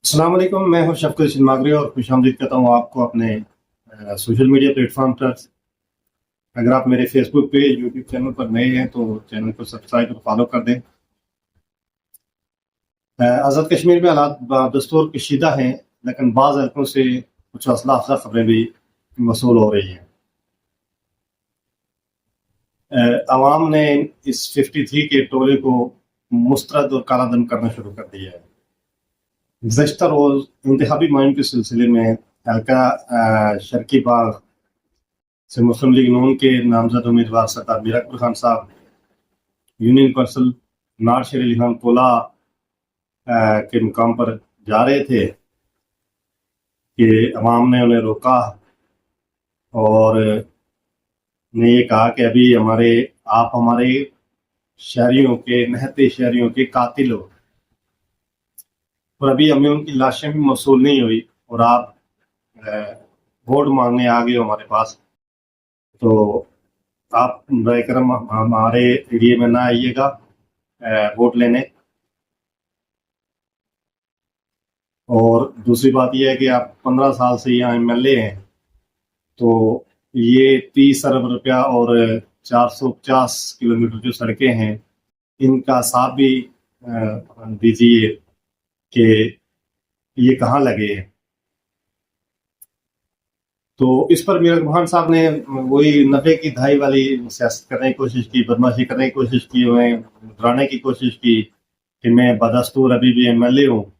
अस्सलाम वालेकुम, मैं हूं शफकत सिलमागरी और खुश आमदीद कहता हूं आपको अपने सोशल मीडिया प्लेटफॉर्म पर। अगर आप मेरे फेसबुक पेज यूट्यूब चैनल पर नए हैं तो चैनल को सब्सक्राइब और फॉलो कर दें। आज़ाद कश्मीर में हालात दस्तूर कशीदा हैं, लेकिन बाज़ हल्कों से कुछ हौसला अफजा खबरें भी मसूल हो रही हैं। अवाम ने इस 53 के टोले को मुस्तरद और कालादम करना शुरू कर दिया है। गुज़श्ता रोज़ इंतखाबी मुहिम के सिलसिले में हल्का शर्की बाग से मुस्लिम लीग नून के नामजद उम्मीदवार सरदार मीर अकबर खान साहब यूनियन कौंसिल नार शेर अली खान कोला के मुकाम पर जा रहे थे कि अवाम ने उन्हें रोका और ने ये कहा कि अभी आप हमारे शहरियों के नहते शहरियों के कातिल हो और अभी हमें उनकी लाशें भी मौसूल नहीं हुई और आप वोट मांगने आ गए हो हमारे पास, तो आप बराए करम हमारे एरिए में ना आइएगा वोट लेने। और दूसरी बात यह है कि आप 15 साल से यहाँ MLA हैं, तो ये 30 अरब रुपया और 450 किलोमीटर जो सड़कें हैं इनका हिसाब भी दीजिए कि ये कहाँ लगे हैं। तो इस पर मीर अकबर खान साहब ने वही नफे की धाई वाली सियासत करने की कोशिश की, बदमाशी करने की कोशिश की, उन्हें डराने की कोशिश की कि मैं बदस्तूर अभी भी MLA हूँ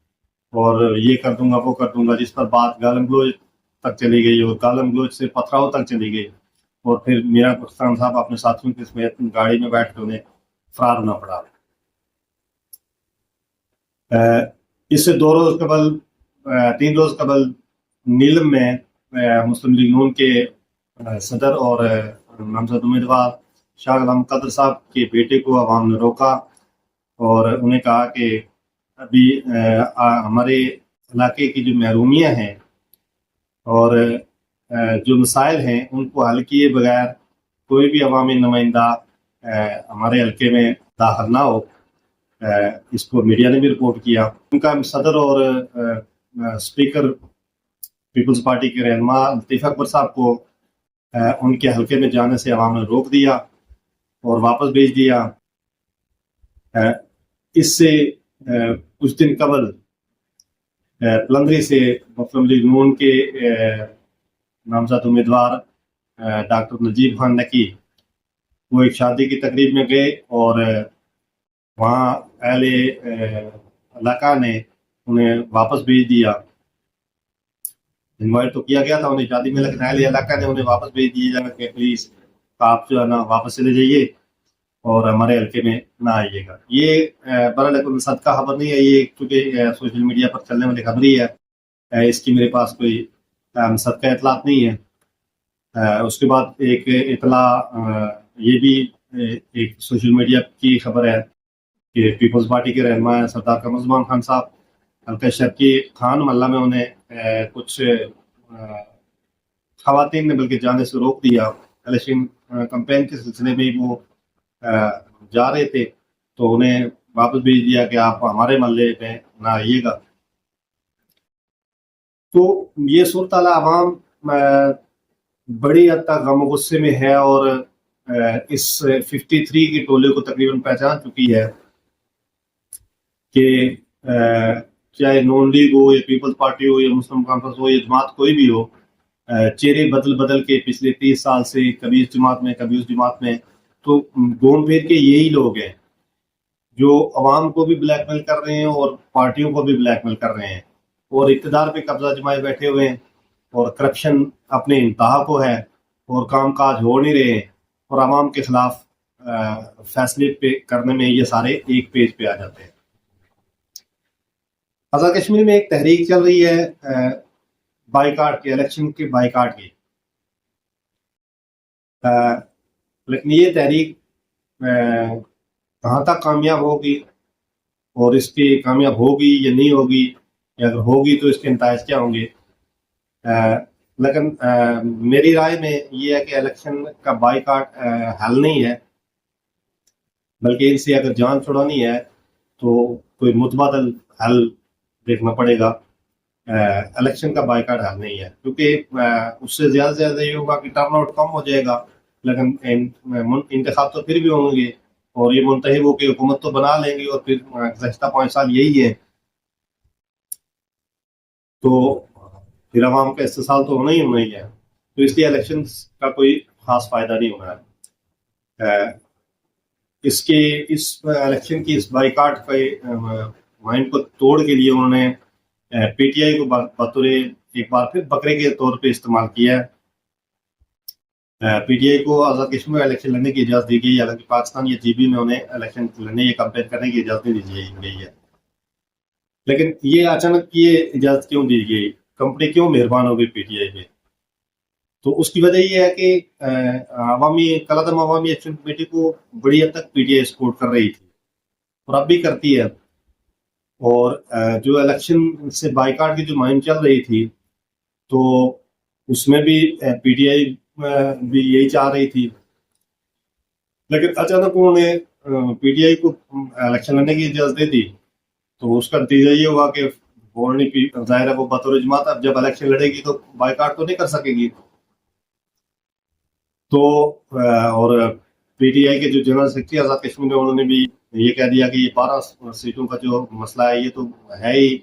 और ये कर दूंगा वो कर दूंगा, जिस पर बात गालम गलोच तक चली गई और गालम गलोच से पथराव तक चली गई और फिर मीर अकबर खान साहब अपने साथियों के समेत गाड़ी में बैठ कर उन्हें फरार होना पड़ा। इससे 3 रोज कबल नीलम में मुस्लिम लीग नून के सदर और नामजद उम्मीदवार शाह गुलाम कदर साहब के बेटे को अवाम ने रोका और उन्हें कहा कि अभी हमारे इलाके की जो महरूमियाँ हैं और जो मसाइल हैं उनको हल किए बगैर कोई भी अवामी नुमाइंदा हमारे हल्के में दाखिल ना हो। इसको मीडिया ने भी रिपोर्ट किया। उनका सदर और स्पीकर पीपल्स पार्टी के रहनुमा लतीफ़ अकबर साहब को उनके हल्के में जाने से अवाम ने रोक दिया और वापस भेज दिया। इससे कुछ दिन कबल पलंदरी से मुस्लिम लीग नून के नामजद उम्मीदवार डॉक्टर नजीब खान नकी वो एक शादी की तकरीब में गए और वहाँ अहले इलाका ने उन्हें वापस भेज दिया। इन्वाइट तो किया गया था उन्हें शादी में, लेकिन अहले इलाका ने उन्हें वापस भेज दिया जाकर के प्लीज आप जो है ना वापस चले जाइए और हमारे हल्के में ना आइएगा। ये बहरहाल सदका खबर नहीं है, ये चूँकि सोशल मीडिया पर चलने वाली खबर ही है, इसकी मेरे पास कोई सदका इतलात नहीं है। उसके बाद एक इतला ये भी एक सोशल मीडिया की खबर है कि पीपल्स पार्टी के रहनुमा सरदार कमरुज़्ज़मान खान साहब हल्का शर्की खान मोहल्ला में उन्हें कुछ खवातीन ने बल्कि जाने से रोक दिया। इलेक्शन कैंपेन के सिलसिले में वो जा रहे थे तो उन्हें वापस भेज दिया कि आप हमारे मोहल्ले में ना आइएगा। तो ये सूरत आवाम बड़ी हद तक गम गुस्से में है और इस 53 के टोले को तकरीबन पहचान चुकी है कि चाहे नून लीग हो या पीपल्स पार्टी हो या मुस्लिम कॉन्फ्रेंस हो या जमात कोई भी हो, चेहरे बदल बदल के पिछले 30 साल से कभी इस जमात में कभी उस जमात में, तो घूम फिर के यही लोग हैं जो अवाम को भी ब्लैकमेल कर रहे हैं और पार्टियों को भी ब्लैकमेल कर रहे हैं और इक़्तिदार पे कब्जा जमाए बैठे हुए हैं और करप्शन अपने इंतहा को है और काम काज हो नहीं रहे हैं और अवाम के खिलाफ फैसले पे करने में ये सारे एक पेज पे आ जाते हैं। आज़ाद कश्मीर में एक तहरीक चल रही है बाइकाट के, इलेक्शन के बाइकाट की, लेकिन ये तहरीक कहाँ तक कामयाब होगी और इसकी कामयाब होगी या नहीं होगी, या अगर होगी तो इसके नताइज क्या होंगे। लेकिन मेरी राय में ये है कि इलेक्शन का बाइकाट हल नहीं है, बल्कि इनसे अगर जान छुड़ानी है तो कोई मुतबादल हल देखना पड़ेगा। الیکشن کا بائیکاٹ حل نہیں ہے، کیونکہ اس سے زیادہ سے زیادہ یہ ہوگا کہ ٹرن آؤٹ کم ہو جائے گا، لیکن انتخاب تو پھر بھی ہوں گے، اور یہ منتخب ہو کے حکومت تو بنا لیں گے، اور پھر گزشتہ 5 سال یہی ہے، تو پھر عوام کا استحصال تو ہونا ہی ہے، تو اس لیے الیکشن کا کوئی خاص فائدہ نہیں ہونا ہے۔ اس الیکشن کی اس بائیکاٹ کے مہم کو توڑ کے لیے انہوں نے پی ٹی آئی کو بطور ایک بار پھر بکرے کے طور پہ استعمال کیا ہے۔ پی ٹی آئی کو آزاد کشمیر میں الیکشن لڑنے کی اجازت دی گئی، حالانکہ پاکستان یا جی بی میں انہیں الیکشن لڑنے یا کمپین کرنے کی اجازت نہیں دی گئی ہے، لیکن یہ اچانک یہ اجازت کیوں دی گئی؟ کمپنی کیوں مہربان ہو گئی پی ٹی آئی پہ؟ تو اس کی وجہ یہ ہے کہ کالعدم عوامی ایکشن کمیٹی کو بڑی حد تک پی ٹی آئی سپورٹ کر رہی تھی، اور اب بھی کرتی ہے، اور جو الیکشن سے بائیکاٹ کی جو مہم چل رہی تھی تو اس میں بھی پی ٹی آئی بھی یہی چاہ رہی تھی، لیکن اچانک انہوں نے پی ٹی آئی کو الیکشن لڑنے کی اجازت دے دی، تو اس کا نتیجہ یہ ہوا کہ ظاہر ہے وہ بطور جماعت اب جب الیکشن لڑے گی تو بائیکاٹ تو نہیں کر سکے گی، تو اور پی ٹی آئی کے جو جنرل سیکرٹری آزاد کشمیر میں انہوں نے بھی یہ کہہ دیا کہ یہ 12 سیٹوں کا جو مسئلہ ہے یہ تو ہے ہی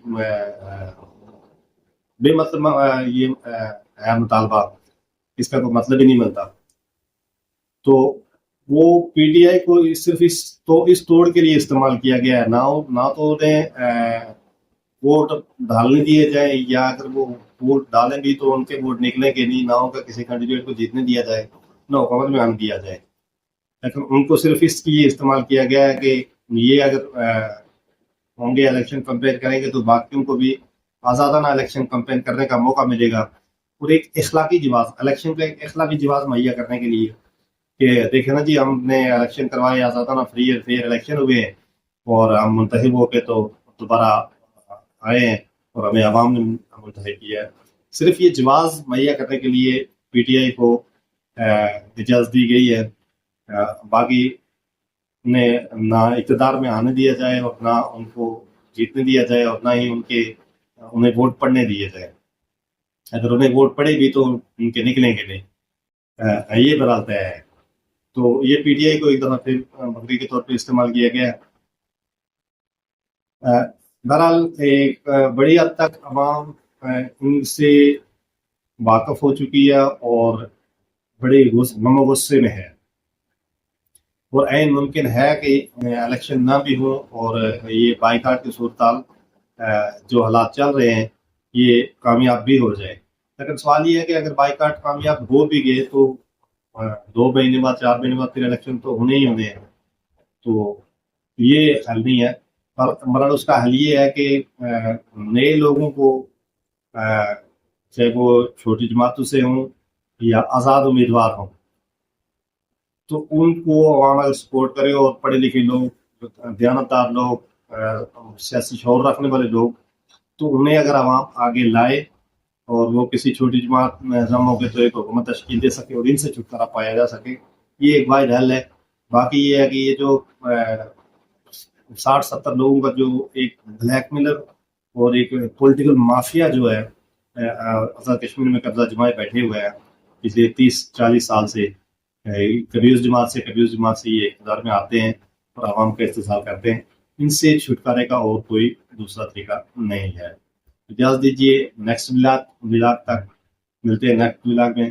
بے مطلب، یہ ہے مطالبہ، اس کا کوئی مطلب ہی نہیں بنتا، تو وہ پی ٹی آئی کو صرف اس توڑ کے لیے استعمال کیا گیا ہے، نہ تو انہیں ووٹ ڈالنے دیے جائیں، یا اگر وہ ووٹ ڈالیں بھی تو ان کے ووٹ نکلیں گے نہیں، نہ ان کا کسی کینڈیڈیٹ کو جیتنے دیا جائے، نہ حکومت میں آنے دیا جائے، لیکن ان کو صرف اس لیے استعمال کیا گیا ہے کہ یہ اگر ہوں گے الیکشن کمپین کریں گے تو باقیوں کو بھی آزادانہ الیکشن کمپین کرنے کا موقع ملے گا، اور ایک اخلاقی جواز، الیکشن کا ایک اخلاقی جواز مہیا کرنے کے لیے کہ دیکھیں نا جی ہم نے الیکشن کروائے، آزادانہ فری اینڈ فیئر الیکشن ہوئے ہیں، اور ہم منتخب ہو کے تو دوبارہ آئے ہیں اور ہمیں عوام نے منتخب کیا ہے، صرف یہ جواز مہیا کرنے کے لیے پی ٹی آئی کو اجازت دی گئی ہے، باقی انہیں نہ اقتدار میں آنے دیا جائے، اور نہ ان کو جیتنے دیا جائے، اور نہ ہی انہیں ووٹ پڑنے دیے جائے، اگر انہیں ووٹ پڑے بھی تو ان کے نکلیں گے نہیں، یہ برحال طے ہے، تو یہ پی ٹی آئی کو ایک دفعہ پھر بکری کے طور پہ استعمال کیا گیا ہے۔ بہرحال ایک بڑی حد تک عوام ان سے واقف ہو چکی ہے اور بڑے غم و غصے میں ہے، اور عین ممکن ہے کہ الیکشن نہ بھی ہو اور یہ بائیکاٹ کی صورتحال جو حالات چل رہے ہیں یہ کامیاب بھی ہو جائے، لیکن سوال یہ ہے کہ اگر بائیکاٹ کامیاب ہو بھی گئے تو 2 مہینے بعد 4 مہینے بعد پھر الیکشن تو ہونے ہی ہونے ہیں، تو یہ حل نہیں ہے، مگر اس کا حل یہ ہے کہ نئے لوگوں کو چاہے وہ چھوٹی جماعتوں سے ہوں یا آزاد امیدوار ہوں، تو ان کو عوام اگر سپورٹ کرے، اور پڑھے لکھے لوگ، دیانتدار لوگ، سیاسی شعور رکھنے والے لوگ، تو انہیں اگر عوام آگے لائے اور وہ کسی چھوٹی جماعت میں جمع ہو کے تو ایک حکومت تشکیل دے سکے اور ان سے چھٹکارا پایا جا سکے، یہ ایک واحد حل ہے۔ باقی یہ ہے کہ یہ جو 60-70 لوگوں کا جو ایک بلیک میلر اور ایک پولیٹیکل مافیا جو ہے آزاد کشمیر میں قبضہ جمائے بیٹھے ہوئے ہیں پچھلے 30-40 سال سے، کبھی اس جماعت سے یہ اقتدار میں آتے ہیں اور عوام کا استحصال کرتے ہیں، ان سے چھٹکارے کا اور کوئی دوسرا طریقہ نہیں ہے۔ اجازت دیجیے نیکسٹ ولاگ تک ملتے ہیں، نیکسٹ ولاگ میں